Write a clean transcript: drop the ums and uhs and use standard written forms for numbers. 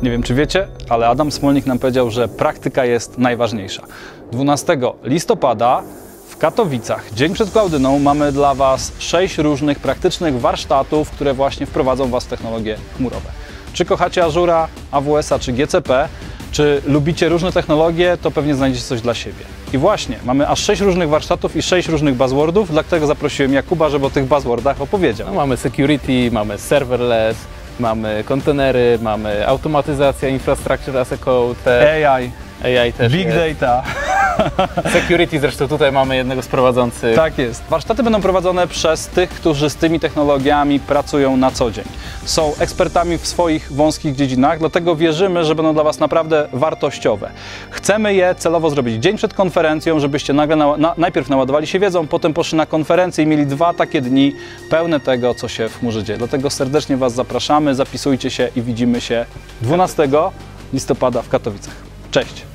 Nie wiem, czy wiecie, ale Adam Smolnik nam powiedział, że praktyka jest najważniejsza. 12 listopada w Katowicach, dzień przed Klaudyną, mamy dla Was 6 różnych praktycznych warsztatów, które właśnie wprowadzą Was w technologie chmurowe. Czy kochacie Azura, AWS-a czy GCP, czy lubicie różne technologie, to pewnie znajdziecie coś dla siebie. I właśnie, mamy aż 6 różnych warsztatów i 6 różnych buzzwordów, dlatego zaprosiłem Jakuba, żeby o tych buzzwordach opowiedział. No, mamy security, mamy serverless, mamy kontenery, mamy automatyzacja, infrastructure as a code, AI też Big jest. Data. Security zresztą tutaj mamy jednego z prowadzących. Tak jest. Warsztaty będą prowadzone przez tych, którzy z tymi technologiami pracują na co dzień. Są ekspertami w swoich wąskich dziedzinach, dlatego wierzymy, że będą dla Was naprawdę wartościowe. Chcemy je celowo zrobić dzień przed konferencją, żebyście nagle najpierw naładowali się wiedzą, potem poszli na konferencję i mieli 2 takie dni pełne tego, co się w chmurze dzieje. Dlatego serdecznie Was zapraszamy, zapisujcie się i widzimy się 12 listopada w Katowicach. Cześć!